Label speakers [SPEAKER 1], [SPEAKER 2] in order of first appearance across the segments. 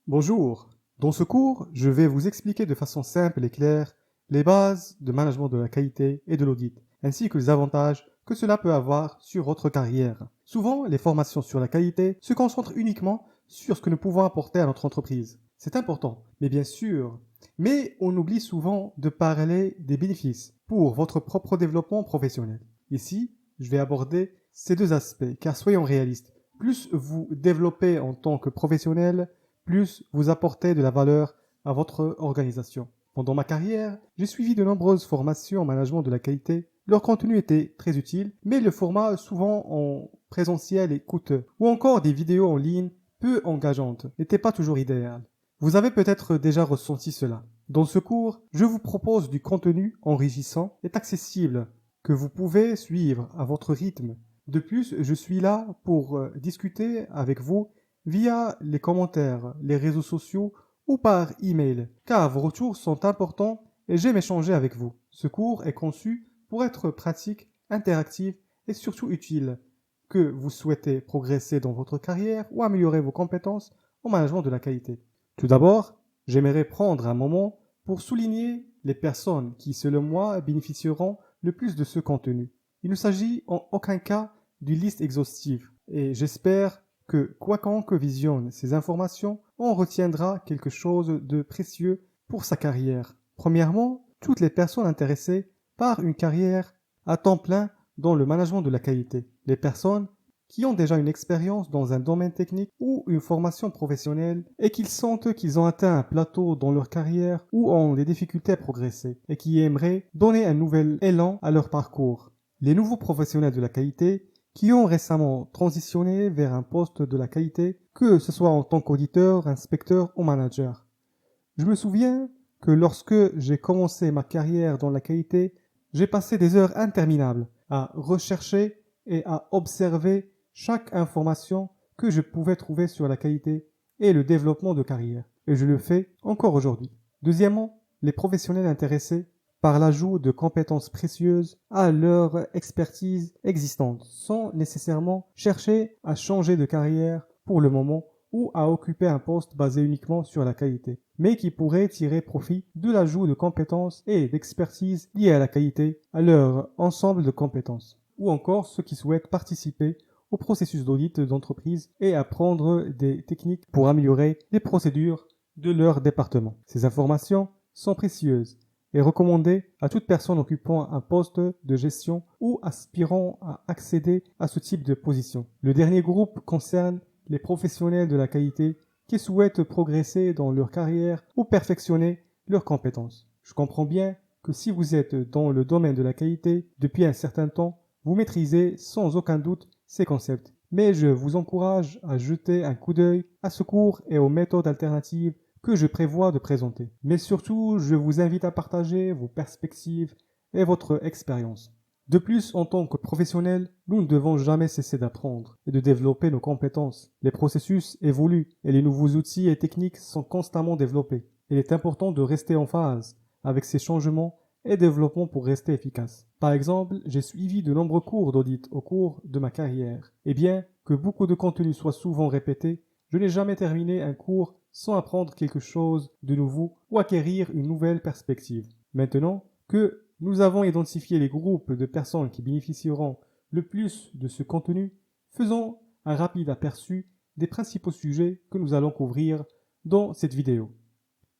[SPEAKER 1] Bonjour, dans ce cours, je vais vous expliquer de façon simple et claire les bases de management de la qualité et de l'audit, ainsi que les avantages que cela peut avoir sur votre carrière. Souvent, les formations sur la qualité se concentrent uniquement sur ce que nous pouvons apporter à notre entreprise. C'est important, mais bien sûr. Mais on oublie souvent de parler des bénéfices pour votre propre développement professionnel. Ici, je vais aborder ces deux aspects, car soyons réalistes. Plus vous développez en tant que professionnel, plus vous apportez de la valeur à votre organisation. Pendant ma carrière, j'ai suivi de nombreuses formations en management de la qualité. Leur contenu était très utile, mais le format souvent en présentiel et coûteux, ou encore des vidéos en ligne peu engageantes, n'était pas toujours idéal. Vous avez peut-être déjà ressenti cela. Dans ce cours, je vous propose du contenu enrichissant et accessible que vous pouvez suivre à votre rythme. De plus, je suis là pour discuter avec vous via les commentaires, les réseaux sociaux ou par email, car vos retours sont importants et j'aime échanger avec vous. Ce cours est conçu pour être pratique, interactif et surtout utile, que vous souhaitez progresser dans votre carrière ou améliorer vos compétences en management de la qualité. Tout d'abord, j'aimerais prendre un moment pour souligner les personnes qui, selon moi, bénéficieront le plus de ce contenu. Il ne s'agit en aucun cas d'une liste exhaustive et j'espère que quiconque visionne ces informations en retiendra quelque chose de précieux pour sa carrière. Premièrement, toutes les personnes intéressées par une carrière à temps plein dans le management de la qualité. Les personnes qui ont déjà une expérience dans un domaine technique ou une formation professionnelle et qui sentent qu'ils ont atteint un plateau dans leur carrière ou ont des difficultés à progresser et qui aimeraient donner un nouvel élan à leur parcours. Les nouveaux professionnels de la qualité qui ont récemment transitionné vers un poste de la qualité, que ce soit en tant qu'auditeur, inspecteur ou manager. Je me souviens que lorsque j'ai commencé ma carrière dans la qualité, j'ai passé des heures interminables à rechercher et à observer chaque information que je pouvais trouver sur la qualité et le développement de carrière. Et je le fais encore aujourd'hui. Deuxièmement, les professionnels intéressés par l'ajout de compétences précieuses à leur expertise existante, sans nécessairement chercher à changer de carrière pour le moment ou à occuper un poste basé uniquement sur la qualité, mais qui pourraient tirer profit de l'ajout de compétences et d'expertise liées à la qualité à leur ensemble de compétences, ou encore ceux qui souhaitent participer au processus d'audit d'entreprise et apprendre des techniques pour améliorer les procédures de leur département. Ces informations sont précieuses et recommandé à toute personne occupant un poste de gestion ou aspirant à accéder à ce type de position. Le dernier groupe concerne les professionnels de la qualité qui souhaitent progresser dans leur carrière ou perfectionner leurs compétences. Je comprends bien que si vous êtes dans le domaine de la qualité depuis un certain temps, vous maîtrisez sans aucun doute ces concepts. Mais je vous encourage à jeter un coup d'œil à ce cours et aux méthodes alternatives que je prévois de présenter. Mais surtout, je vous invite à partager vos perspectives et votre expérience. De plus, en tant que professionnel, nous ne devons jamais cesser d'apprendre et de développer nos compétences. Les processus évoluent et les nouveaux outils et techniques sont constamment développés. Il est important de rester en phase avec ces changements et développements pour rester efficace. Par exemple, j'ai suivi de nombreux cours d'audit au cours de ma carrière. Et bien que beaucoup de contenu soit souvent répété, je n'ai jamais terminé un cours sans apprendre quelque chose de nouveau ou acquérir une nouvelle perspective. Maintenant que nous avons identifié les groupes de personnes qui bénéficieront le plus de ce contenu, faisons un rapide aperçu des principaux sujets que nous allons couvrir dans cette vidéo.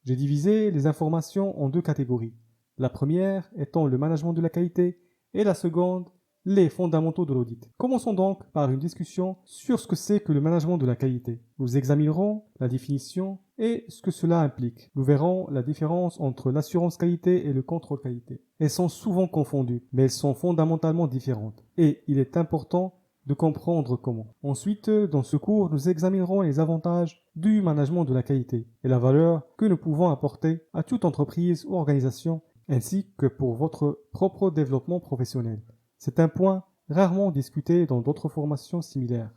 [SPEAKER 1] J'ai divisé les informations en deux catégories. La première étant le management de la qualité et la seconde les fondamentaux de l'audit. Commençons donc par une discussion sur ce que c'est que le management de la qualité. Nous examinerons la définition et ce que cela implique. Nous verrons la différence entre l'assurance qualité et le contrôle qualité. Elles sont souvent confondues, mais elles sont fondamentalement différentes. Et il est important de comprendre comment. Ensuite, dans ce cours, nous examinerons les avantages du management de la qualité et la valeur que nous pouvons apporter à toute entreprise ou organisation, ainsi que pour votre propre développement professionnel. C'est un point rarement discuté dans d'autres formations similaires.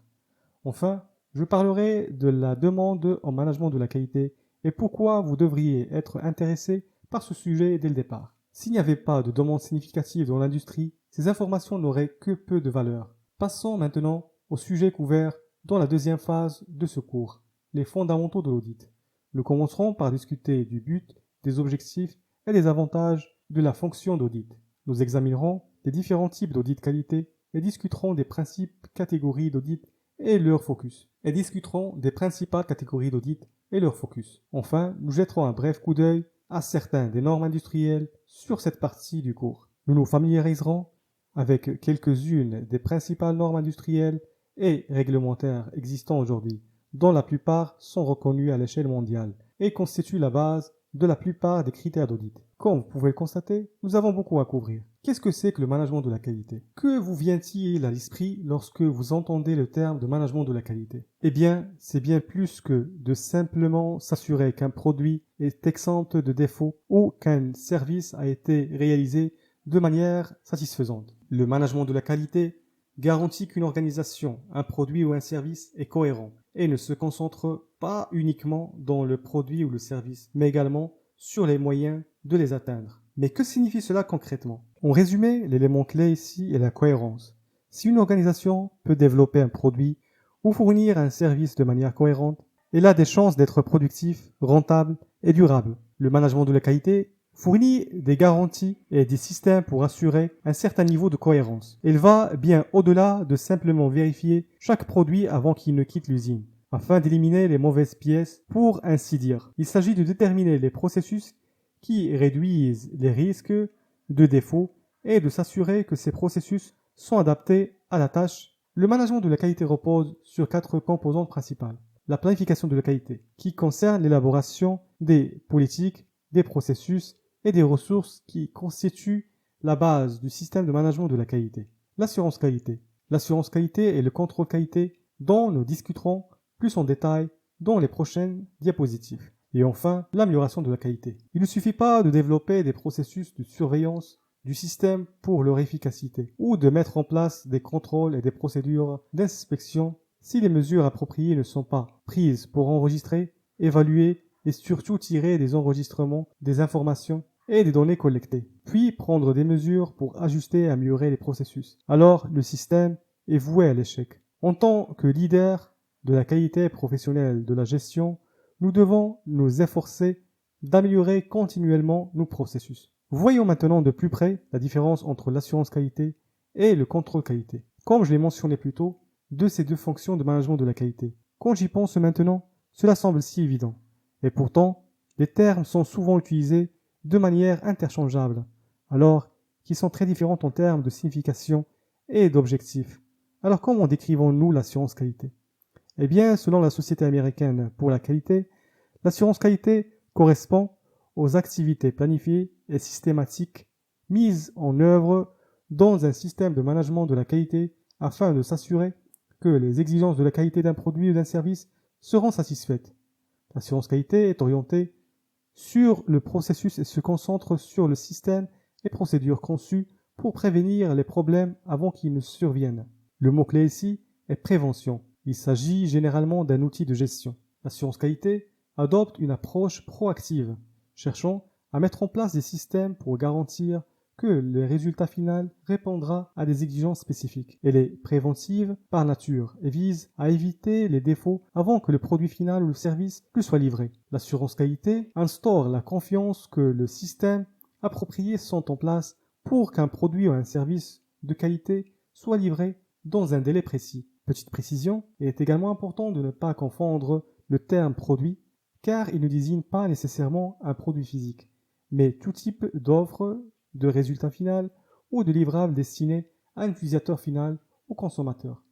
[SPEAKER 1] Enfin, je parlerai de la demande en management de la qualité et pourquoi vous devriez être intéressé par ce sujet dès le départ. S'il n'y avait pas de demande significative dans l'industrie, ces informations n'auraient que peu de valeur. Passons maintenant au sujet couvert dans la deuxième phase de ce cours, les fondamentaux de l'audit. Nous commencerons par discuter du but, des objectifs et des avantages de la fonction d'audit. Nous examinerons les différents types d'audit qualité et discuterons des principes catégories d'audit et leur focus. Enfin, nous jetterons un bref coup d'œil à certaines des normes industrielles sur cette partie du cours. Nous nous familiariserons avec quelques-unes des principales normes industrielles et réglementaires existant aujourd'hui, dont la plupart sont reconnues à l'échelle mondiale et constituent la base de la plupart des critères d'audit. Comme vous pouvez le constater, nous avons beaucoup à couvrir. Qu'est-ce que c'est que le management de la qualité? Que vous vient-il à l'esprit lorsque vous entendez le terme de management de la qualité? Eh bien, c'est bien plus que de simplement s'assurer qu'un produit est exempt de défauts ou qu'un service a été réalisé de manière satisfaisante. Le management de la qualité garantit qu'une organisation, un produit ou un service est cohérent et ne se concentre pas uniquement dans le produit ou le service, mais également sur les moyens de les atteindre. Mais que signifie cela concrètement? En résumé, l'élément clé ici est la cohérence. Si une organisation peut développer un produit ou fournir un service de manière cohérente, elle a des chances d'être productif, rentable et durable. Le management de la qualité fournit des garanties et des systèmes pour assurer un certain niveau de cohérence. Il va bien au-delà de simplement vérifier chaque produit avant qu'il ne quitte l'usine, afin d'éliminer les mauvaises pièces, pour ainsi dire. Il s'agit de déterminer les processus qui réduisent les risques de défaut et de s'assurer que ces processus sont adaptés à la tâche. Le management de la qualité repose sur 4 composantes principales. La planification de la qualité, qui concerne l'élaboration des politiques, des processus et des ressources qui constituent la base du système de management de la qualité. L'assurance qualité. L'assurance qualité et le contrôle qualité dont nous discuterons plus en détail dans les prochaines diapositives. Et enfin, l'amélioration de la qualité. Il ne suffit pas de développer des processus de surveillance du système pour leur efficacité, ou de mettre en place des contrôles et des procédures d'inspection si les mesures appropriées ne sont pas prises pour enregistrer, évaluer et surtout tirer des enregistrements, des informations et des données collectées, puis prendre des mesures pour ajuster et améliorer les processus. Alors, le système est voué à l'échec. En tant que leader de la qualité professionnelle de la gestion, nous devons nous efforcer d'améliorer continuellement nos processus. Voyons maintenant de plus près la différence entre l'assurance qualité et le contrôle qualité. Comme je l'ai mentionné plus tôt, de ces deux fonctions de management de la qualité. Quand j'y pense maintenant, cela semble si évident. Et pourtant, les termes sont souvent utilisés de manière interchangeable, alors qu'ils sont très différents en termes de signification et d'objectifs. Alors comment décrivons-nous l'assurance qualité? Eh bien, selon la Société américaine pour la qualité, l'assurance qualité correspond aux activités planifiées et systématiques mises en œuvre dans un système de management de la qualité afin de s'assurer que les exigences de la qualité d'un produit ou d'un service seront satisfaites. L'assurance qualité est orientée sur le processus et se concentre sur le système et procédures conçues pour prévenir les problèmes avant qu'ils ne surviennent. Le mot-clé ici est prévention. Il s'agit généralement d'un outil de gestion. L'assurance qualité adopte une approche proactive, cherchant à mettre en place des systèmes pour garantir que le résultat final répondra à des exigences spécifiques. Elle est préventive par nature et vise à éviter les défauts avant que le produit final ou le service ne soit livré. L'assurance qualité instaure la confiance que le système approprié sont en place pour qu'un produit ou un service de qualité soit livré dans un délai précis. Petite précision, il est également important de ne pas confondre le terme produit, car il ne désigne pas nécessairement un produit physique, mais tout type d'offre de résultat final ou de livrable destiné à un utilisateur final ou consommateur.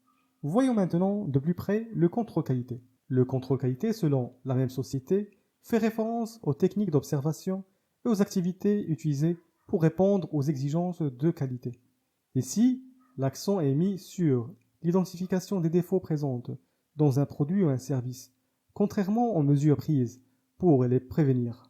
[SPEAKER 1] Voyons maintenant de plus près le contrôle qualité. Le contrôle qualité, selon la même société, fait référence aux techniques d'observation et aux activités utilisées pour répondre aux exigences de qualité. Ici, l'accent est mis sur l'identification des défauts présents dans un produit ou un service, contrairement aux mesures prises pour les prévenir.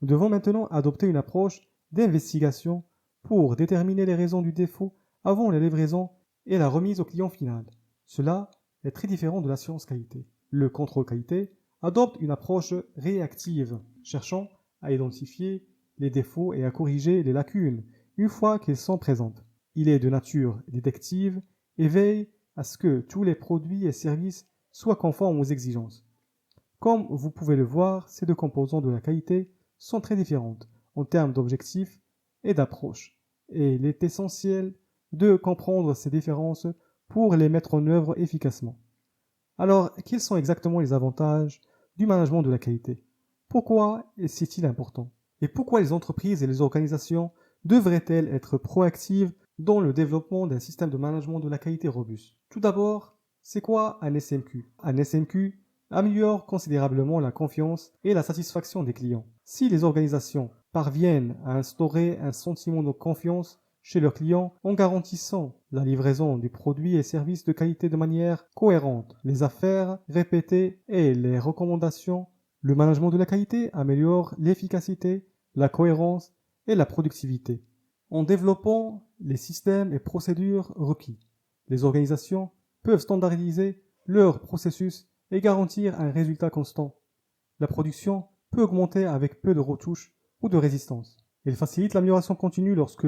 [SPEAKER 1] Nous devons maintenant adopter une approche d'investigation pour déterminer les raisons du défaut avant la livraison et la remise au client final. Cela est très différent de l'assurance qualité. Le contrôle qualité adopte une approche réactive, cherchant à identifier les défauts et à corriger les lacunes une fois qu'elles sont présentes. Il est de nature détective et veille à ce que tous les produits et services soient conformes aux exigences. Comme vous pouvez le voir, ces deux composants de la qualité sont très différentes en termes d'objectifs et d'approche. Et il est essentiel de comprendre ces différences pour les mettre en œuvre efficacement. Alors, quels sont exactement les avantages du management de la qualité? Pourquoi est-il important? Et pourquoi les entreprises et les organisations devraient-elles être proactives dans le développement d'un système de management de la qualité robuste? Tout d'abord, c'est quoi un SMQ? Un SMQ améliore considérablement la confiance et la satisfaction des clients. Si les organisations parviennent à instaurer un sentiment de confiance chez leurs clients en garantissant la livraison des produits et services de qualité de manière cohérente, les affaires répétées et les recommandations, le management de la qualité améliore l'efficacité, la cohérence et la productivité. En développant les systèmes et procédures requis, les organisations peuvent standardiser leurs processus et garantir un résultat constant. La production peut augmenter avec peu de retouches ou de résistance. Elle facilite l'amélioration continue lorsque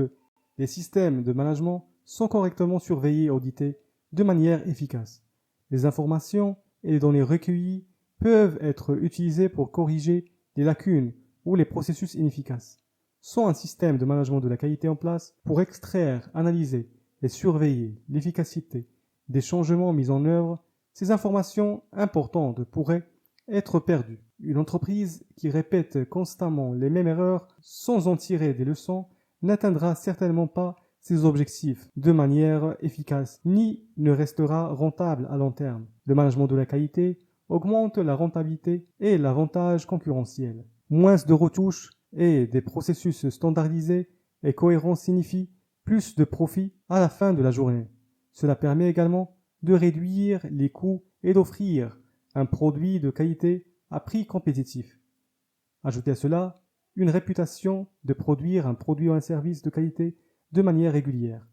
[SPEAKER 1] les systèmes de management sont correctement surveillés et audités de manière efficace. Les informations et les données recueillies peuvent être utilisées pour corriger les lacunes ou les processus inefficaces. Sans un système de management de la qualité en place pour extraire, analyser et surveiller l'efficacité des changements mis en œuvre, ces informations importantes pourraient être perdues. Une entreprise qui répète constamment les mêmes erreurs sans en tirer des leçons n'atteindra certainement pas ses objectifs de manière efficace, ni ne restera rentable à long terme. Le management de la qualité augmente la rentabilité et l'avantage concurrentiel. Moins de retouches et des processus standardisés et cohérents signifient plus de profit à la fin de la journée. Cela permet également de réduire les coûts et d'offrir un produit de qualité à prix compétitif. Ajoutez à cela une réputation de produire un produit ou un service de qualité de manière régulière.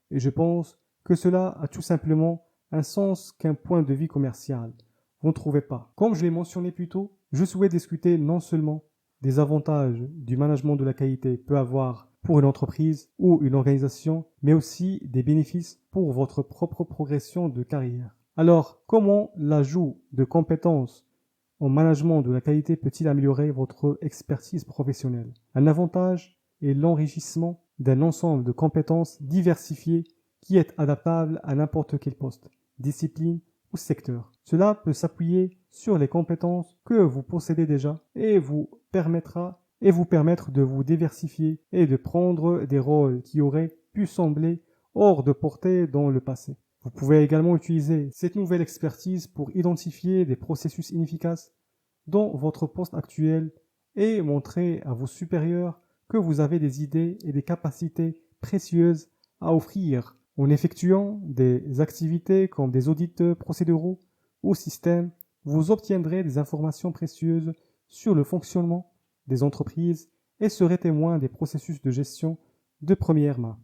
[SPEAKER 1] Et je pense que cela a tout simplement un sens qu'un point de vue commercial. Vous ne trouvez pas? Comme je l'ai mentionné plus tôt, je souhaite discuter non seulement des avantages du management de la qualité peut avoir pour une entreprise ou une organisation, mais aussi des bénéfices pour votre propre progression de carrière. Alors, comment l'ajout de compétences en management de la qualité peut-il améliorer votre expertise professionnelle? Un avantage est l'enrichissement d'un ensemble de compétences diversifiées qui est adaptable à n'importe quel poste, discipline ou secteur. Cela peut s'appuyer sur les compétences que vous possédez déjà et vous permettre de vous diversifier et de prendre des rôles qui auraient pu sembler hors de portée dans le passé. Vous pouvez également utiliser cette nouvelle expertise pour identifier des processus inefficaces dans votre poste actuel et montrer à vos supérieurs que vous avez des idées et des capacités précieuses à offrir. En effectuant des activités comme des audits procéduraux ou systèmes, vous obtiendrez des informations précieuses sur le fonctionnement des entreprises et serez témoin des processus de gestion de première main.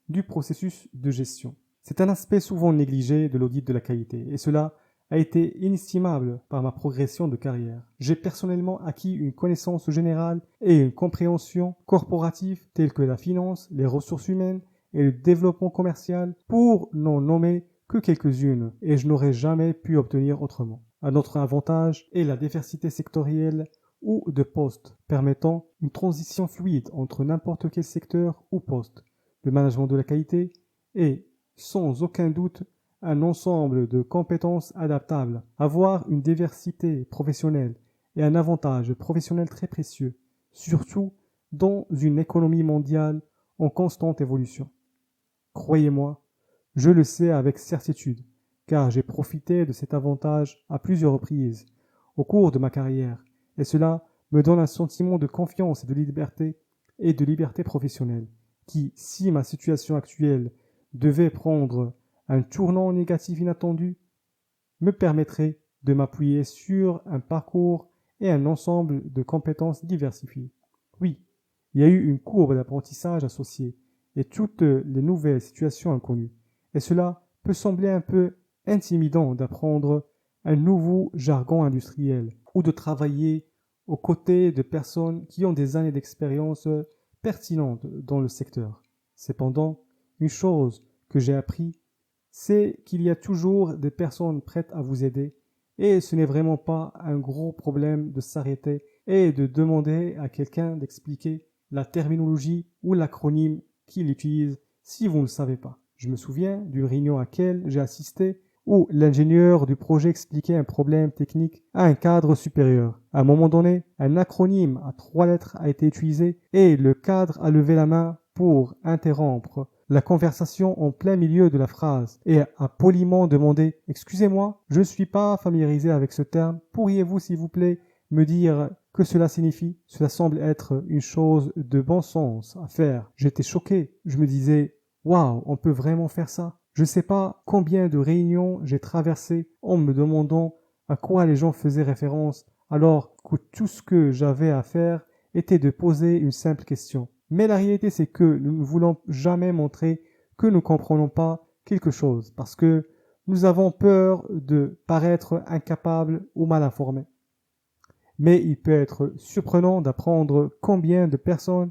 [SPEAKER 1] Du processus de gestion. C'est un aspect souvent négligé de l'audit de la qualité et cela a été inestimable par ma progression de carrière. J'ai personnellement acquis une connaissance générale et une compréhension corporative telles que la finance, les ressources humaines et le développement commercial pour n'en nommer que quelques-unes et je n'aurais jamais pu obtenir autrement. Un autre avantage est la diversité sectorielle ou de postes permettant une transition fluide entre n'importe quel secteur ou poste. Le management de la qualité est, sans aucun doute, un ensemble de compétences adaptables. Avoir une diversité professionnelle est un avantage professionnel très précieux, surtout dans une économie mondiale en constante évolution. Croyez-moi, je le sais avec certitude, car j'ai profité de cet avantage à plusieurs reprises au cours de ma carrière, et cela me donne un sentiment de confiance et de liberté professionnelle qui, si ma situation actuelle devait prendre un tournant négatif inattendu, me permettrait de m'appuyer sur un parcours et un ensemble de compétences diversifiées. Oui, il y a eu une courbe d'apprentissage associée et toutes les nouvelles situations inconnues. Et cela peut sembler un peu intimidant d'apprendre un nouveau jargon industriel ou de travailler aux côtés de personnes qui ont des années d'expérience pertinentes dans le secteur. Cependant, une chose que j'ai appris, c'est qu'il y a toujours des personnes prêtes à vous aider Et ce n'est vraiment pas un gros problème de s'arrêter et de demander à quelqu'un d'expliquer la terminologie ou l'acronyme qu'il utilise si vous ne le savez pas. Je me souviens d'une réunion à laquelle j'ai assisté où l'ingénieur du projet expliquait un problème technique à un cadre supérieur. À un moment donné, un acronyme à 3 lettres a été utilisé et le cadre a levé la main pour interrompre la conversation en plein milieu de la phrase et a poliment demandé « Excusez-moi, je ne suis pas familiarisé avec ce terme. Pourriez-vous, s'il vous plaît, me dire que cela signifie ?» Cela semble être une chose de bon sens à faire. J'étais choqué. Je me disais « Waouh, on peut vraiment faire ça ?» Je ne sais pas combien de réunions j'ai traversées en me demandant à quoi les gens faisaient référence alors que tout ce que j'avais à faire était de poser une simple question. Mais la réalité, c'est que nous ne voulons jamais montrer que nous ne comprenons pas quelque chose parce que nous avons peur de paraître incapables ou mal informés. Mais il peut être surprenant d'apprendre combien de personnes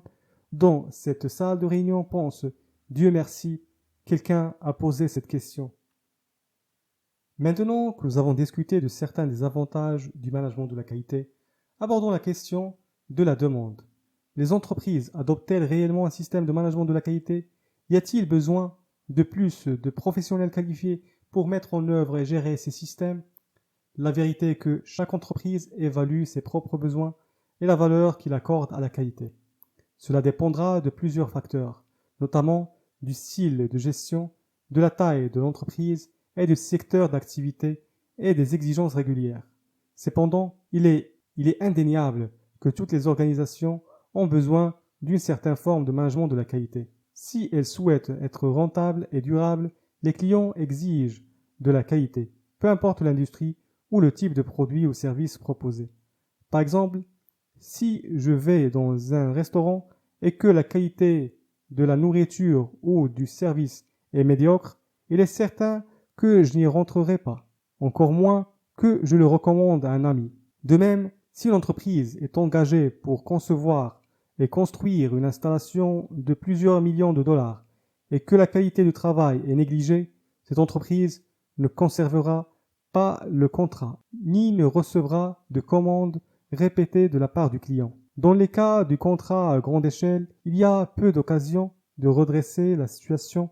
[SPEAKER 1] dans cette salle de réunion pensent « Dieu merci, quelqu'un a posé cette question ». Maintenant que nous avons discuté de certains des avantages du management de la qualité, abordons la question de la demande. Les entreprises adoptent-elles réellement un système de management de la qualité? Y a-t-il besoin de plus de professionnels qualifiés pour mettre en œuvre et gérer ces systèmes? La vérité est que chaque entreprise évalue ses propres besoins et la valeur qu'il accorde à la qualité. Cela dépendra de plusieurs facteurs, notamment du style de gestion, de la taille de l'entreprise et du secteur d'activité et des exigences régulières. Cependant, il est indéniable que toutes les organisations ont besoin d'une certaine forme de management de la qualité. Si elles souhaitent être rentables et durables, les clients exigent de la qualité, peu importe l'industrie ou le type de produit ou service proposé. Par exemple, si je vais dans un restaurant et que la qualité de la nourriture ou du service est médiocre, il est certain que je n'y rentrerai pas, encore moins que je le recommande à un ami. De même, si l'entreprise est engagée pour concevoir et construire une installation de plusieurs millions de dollars et que la qualité du travail est négligée, cette entreprise ne conservera pas le contrat, ni ne recevra de commandes répétées de la part du client. Dans les cas du contrat à grande échelle, il y a peu d'occasions de redresser la situation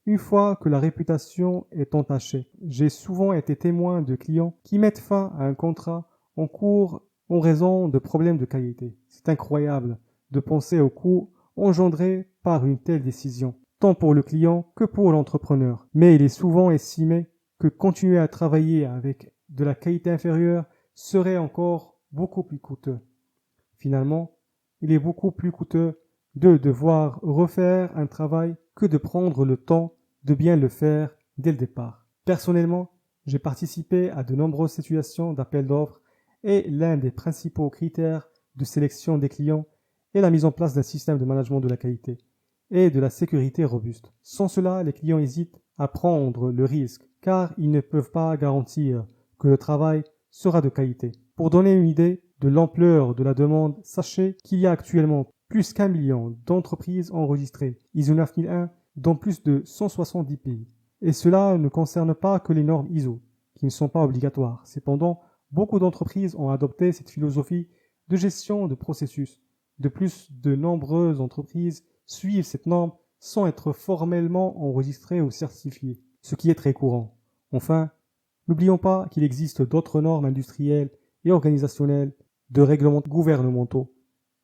[SPEAKER 1] une fois que la réputation est entachée. J'ai souvent été témoin de clients qui mettent fin à un contrat en cours en raison de problèmes de qualité. C'est incroyable de penser aux coûts engendrés par une telle décision, tant pour le client que pour l'entrepreneur. Mais il est souvent estimé que continuer à travailler avec de la qualité inférieure serait encore beaucoup plus coûteux. Finalement, il est beaucoup plus coûteux de devoir refaire un travail que de prendre le temps de bien le faire dès le départ. Personnellement, j'ai participé à de nombreuses situations d'appel d'offres et l'un des principaux critères de sélection des clients est la mise en place d'un système de management de la qualité et de la sécurité robuste. Sans cela, les clients hésitent à prendre le risque car ils ne peuvent pas garantir que le travail sera de qualité. Pour donner une idée de l'ampleur de la demande, sachez qu'il y a actuellement plus qu'1 million d'entreprises enregistrées ISO 9001 dans plus de 170 pays. Et cela ne concerne pas que les normes ISO, qui ne sont pas obligatoires. Cependant, beaucoup d'entreprises ont adopté cette philosophie de gestion de processus. De plus, de nombreuses entreprises suivent cette norme sans être formellement enregistrées ou certifiées, ce qui est très courant. Enfin, n'oublions pas qu'il existe d'autres normes industrielles et organisationnelles, de règlements gouvernementaux.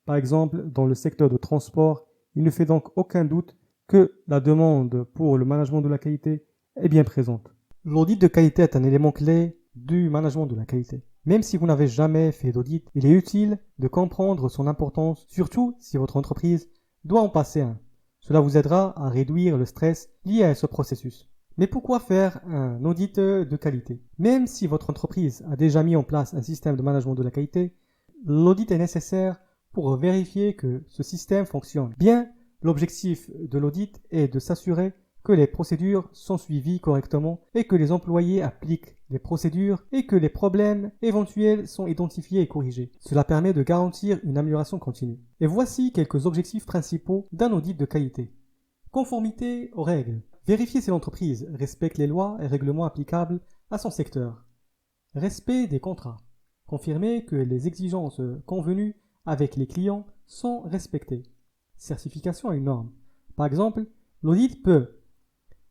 [SPEAKER 1] Par exemple, dans le secteur de transport, il ne fait donc aucun doute que la demande pour le management de la qualité est bien présente. L'audit de qualité est un élément clé du management de la qualité. Même si vous n'avez jamais fait d'audit, il est utile de comprendre son importance, surtout si votre entreprise doit en passer un. Cela vous aidera à réduire le stress lié à ce processus. Mais pourquoi faire un audit de qualité? Même si votre entreprise a déjà mis en place un système de management de la qualité, l'audit est nécessaire pour vérifier que ce système fonctionne bien. L'objectif de l'audit est de s'assurer que les procédures sont suivies correctement et que les employés appliquent les procédures et que les problèmes éventuels sont identifiés et corrigés. Cela permet de garantir une amélioration continue. Et voici quelques objectifs principaux d'un audit de qualité. Conformité aux règles. Vérifier si l'entreprise respecte les lois et règlements applicables à son secteur. Respect des contrats. Confirmer que les exigences convenues avec les clients sont respectées. Certification à une norme. Par exemple, l'audit peut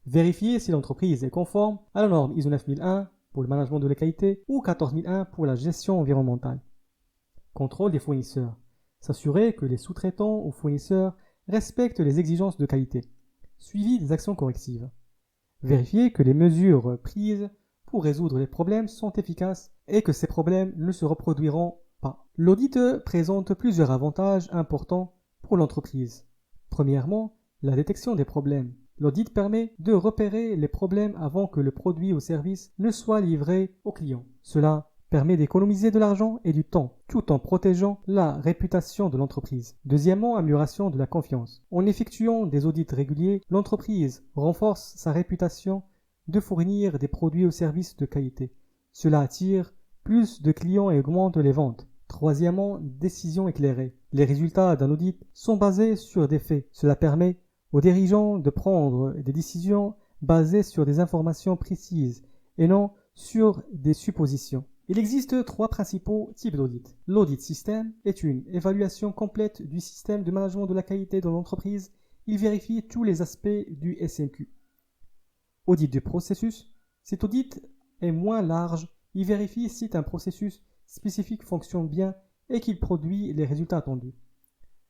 [SPEAKER 1] vérifier si l'entreprise est conforme à la norme ISO 9001 pour le management de la qualité ou 14001 pour la gestion environnementale. Contrôle des fournisseurs. S'assurer que les sous-traitants ou fournisseurs respectent les exigences de qualité. Suivi des actions correctives. Vérifier que les mesures prises pour résoudre les problèmes sont efficaces et que ces problèmes ne se reproduiront pas. L'audit présente plusieurs avantages importants pour l'entreprise. Premièrement, la détection des problèmes. L'audit permet de repérer les problèmes avant que le produit ou service ne soit livré au client. Cela permet d'économiser de l'argent et du temps, tout en protégeant la réputation de l'entreprise. Deuxièmement, amélioration de la confiance. En effectuant des audits réguliers, l'entreprise renforce sa réputation de fournir des produits ou services de qualité. Cela attire plus de clients et augmente les ventes. Troisièmement, décision éclairée. Les résultats d'un audit sont basés sur des faits. Cela permet aux dirigeants de prendre des décisions basées sur des informations précises et non sur des suppositions. Il existe trois principaux types d'audit. L'audit système est une évaluation complète du système de management de la qualité de l'entreprise. Il vérifie tous les aspects du SMQ. Audit du processus. Cet audit est moins large. Il vérifie si un processus spécifique fonctionne bien et qu'il produit les résultats attendus.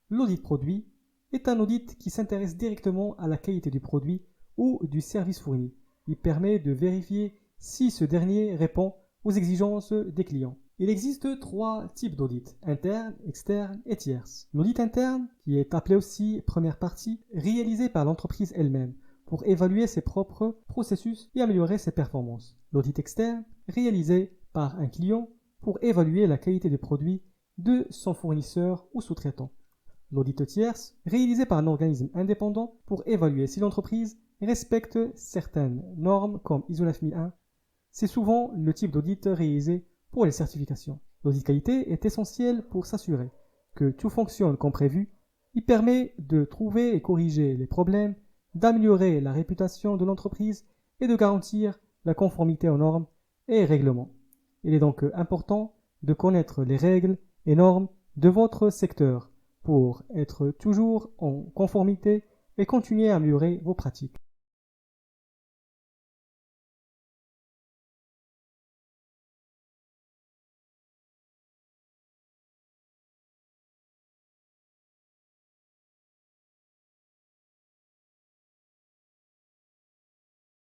[SPEAKER 1] L'audit produit est un audit qui s'intéresse directement à la qualité du produit ou du service fourni. Il permet de vérifier si ce dernier répond aux exigences des clients. Il existe trois types d'audits, interne, externe et tierce. L'audit interne, qui est appelé aussi première partie, réalisé par l'entreprise elle-même pour évaluer ses propres processus et améliorer ses performances. L'audit externe, réalisé par un client pour évaluer la qualité des produits de son fournisseur ou sous-traitant. L'audit tierce, réalisé par un organisme indépendant pour évaluer si l'entreprise respecte certaines normes comme ISO 9001. C'est souvent le type d'audit réalisé pour les certifications. L'audit qualité est essentiel pour s'assurer que tout fonctionne comme prévu. Il permet de trouver et corriger les problèmes, d'améliorer la réputation de l'entreprise et de garantir la conformité aux normes et règlements. Il est donc important de connaître les règles et normes de votre secteur pour être toujours en conformité et continuer à améliorer vos pratiques.